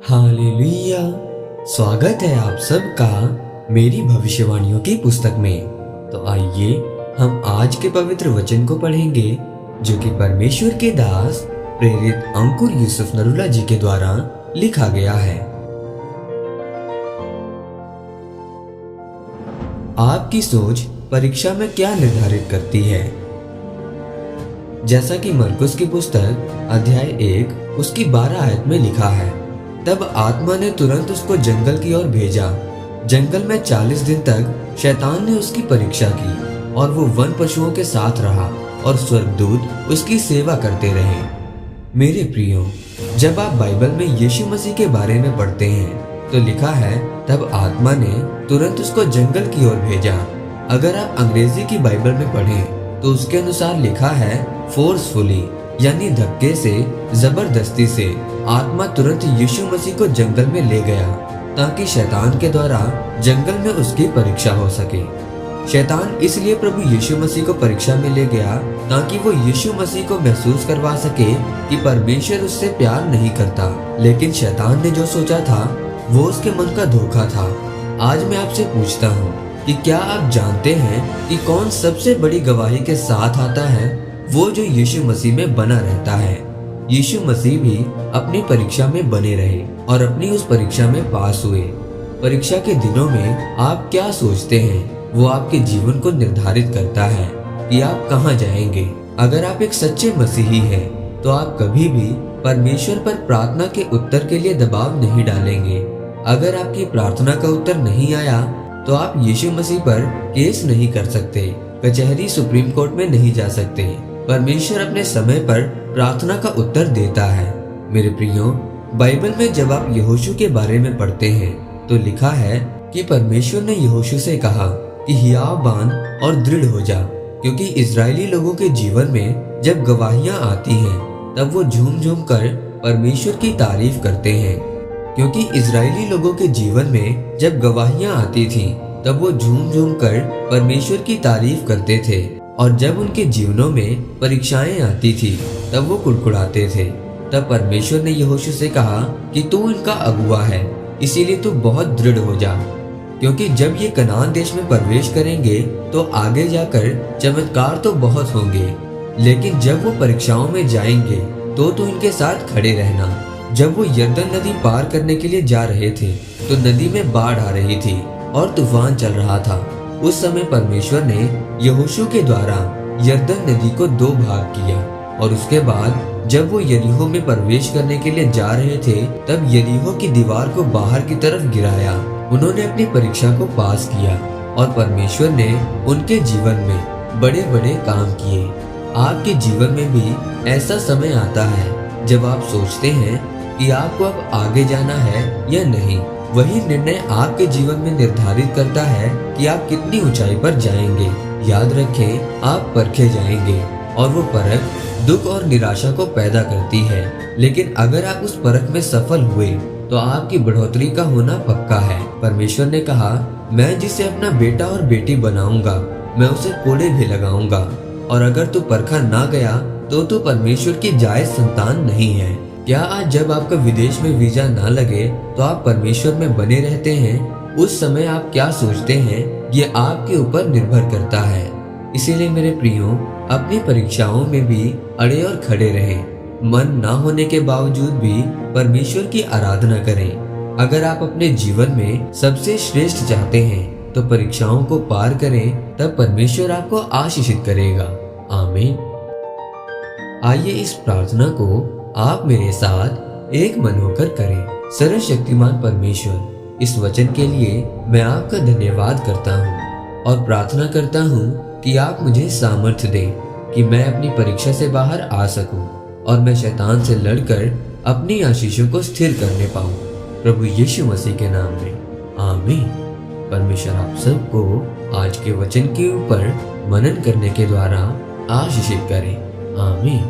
Hallelujah. स्वागत है आप सबका मेरी भविष्यवाणियों की पुस्तक में। तो आइए हम आज के पवित्र वचन को पढ़ेंगे जो कि परमेश्वर के दास प्रेरित अंकुर यूसुफ नरूला जी के द्वारा लिखा गया है। आपकी सोच परीक्षा में क्या निर्धारित करती है? जैसा कि मरकुस की पुस्तक अध्याय 1 उसकी 12 आयत में लिखा है, तब आत्मा ने तुरंत उसको जंगल की ओर भेजा। जंगल में 40 दिन तक शैतान ने उसकी परीक्षा की और वो वन पशुओं के साथ रहा और स्वर्गदूत उसकी सेवा करते रहे। मेरे प्रियो, जब आप बाइबल में यीशु मसीह के बारे में पढ़ते हैं तो लिखा है, तब आत्मा ने तुरंत उसको जंगल की ओर भेजा। अगर आप अंग्रेजी की बाइबल में पढ़ें तो उसके अनुसार लिखा है फोर्सफुली, यानी धक्के से, जबरदस्ती से आत्मा तुरंत यीशु मसीह को जंगल में ले गया ताकि शैतान के द्वारा जंगल में उसकी परीक्षा हो सके। शैतान इसलिए प्रभु यीशु मसीह को परीक्षा में ले गया ताकि वो यीशु मसीह को महसूस करवा सके कि परमेश्वर उससे प्यार नहीं करता। लेकिन शैतान ने जो सोचा था वो उसके मन का धोखा था। आज मैं आपसे पूछता हूँ कि क्या आप जानते हैं कि कौन सबसे बड़ी गवाही के साथ आता है? वो जो यीशु मसीह में बना रहता है। यीशु मसीह भी अपनी परीक्षा में बने रहे और अपनी उस परीक्षा में पास हुए। परीक्षा के दिनों में आप क्या सोचते हैं वो आपके जीवन को निर्धारित करता है कि आप कहाँ जाएंगे। अगर आप एक सच्चे मसीही हैं तो आप कभी भी परमेश्वर पर प्रार्थना के उत्तर के लिए दबाव नहीं डालेंगे। अगर आपकी प्रार्थना का उत्तर नहीं आया तो आप यीशु मसीह पर केस नहीं कर सकते, कचहरी सुप्रीम कोर्ट में नहीं जा सकते। परमेश्वर अपने समय पर प्रार्थना का उत्तर देता है। मेरे प्रियो, बाइबल में जब आप यहोशू के बारे में पढ़ते हैं तो लिखा है कि परमेश्वर ने यहोशू से कहा कि हियाव बांध और दृढ़ हो जा, क्योंकि इजरायली लोगों के जीवन में जब गवाहियां आती हैं तब वो झूम झूम कर परमेश्वर की तारीफ करते हैं। क्योंकि इजरायली लोगों के जीवन में जब गवाहियां आती थी तब वो झूम झूम कर परमेश्वर की तारीफ करते थे, और जब उनके जीवनों में परीक्षाएं आती थी तब वो कुड़कुड़ाते थे। तब परमेश्वर ने यहोशू से कहा कि तू इनका अगुआ है, इसीलिए तू बहुत दृढ़ हो जा, क्योंकि जब ये कनान देश में प्रवेश करेंगे तो आगे जाकर चमत्कार तो बहुत होंगे, लेकिन जब वो परीक्षाओं में जाएंगे तो तू इनके साथ खड़े रहना। जब वो यरदन नदी पार करने के लिए जा रहे थे तो नदी में बाढ़ आ रही थी और तूफान चल रहा था। उस समय परमेश्वर ने यहोशू के द्वारा यरदन नदी को 2 भाग किया, और उसके बाद जब वो यरीहो में प्रवेश करने के लिए जा रहे थे तब यरीहो की दीवार को बाहर की तरफ गिराया। उन्होंने अपनी परीक्षा को पास किया और परमेश्वर ने उनके जीवन में बड़े बड़े काम किए। आपके जीवन में भी ऐसा समय आता है जब आप सोचते हैं कि आपको अब आगे जाना है या नहीं। वही निर्णय आपके जीवन में निर्धारित करता है कि आप कितनी ऊंचाई पर जाएंगे। याद रखें, आप परखे जाएंगे और वो परख दुख और निराशा को पैदा करती है, लेकिन अगर आप उस परख में सफल हुए तो आपकी बढ़ोतरी का होना पक्का है। परमेश्वर ने कहा, मैं जिसे अपना बेटा और बेटी बनाऊंगा मैं उसे कोड़े भी लगाऊंगा, और अगर तू परखा ना गया तो तू परमेश्वर की जायज संतान नहीं है। क्या आज जब आपका विदेश में वीजा ना लगे तो आप परमेश्वर में बने रहते हैं? उस समय आप क्या सोचते हैं ये आपके ऊपर निर्भर करता है। इसीलिए मेरे प्रियो, अपनी परीक्षाओं में भी अड़े और खड़े रहें। मन ना होने के बावजूद भी परमेश्वर की आराधना करें। अगर आप अपने जीवन में सबसे श्रेष्ठ चाहते हैं तो परीक्षाओं को पार करें, तब परमेश्वर आपको आशीषित करेगा। आमीन। आइए इस प्रार्थना को आप मेरे साथ एक मन होकर करें। सर्वशक्तिमान परमेश्वर, इस वचन के लिए मैं आपका धन्यवाद करता हूँ और प्रार्थना करता हूँ कि आप मुझे सामर्थ्य दें कि मैं अपनी परीक्षा से बाहर आ सकूं और मैं शैतान से लड़कर अपनी आशीषों को स्थिर करने पाऊं। प्रभु यीशु मसीह के नाम में आमीन। परमेश्वर आप सबको आज के वचन के ऊपर मनन करने के द्वारा आशीषित करें। आमीन।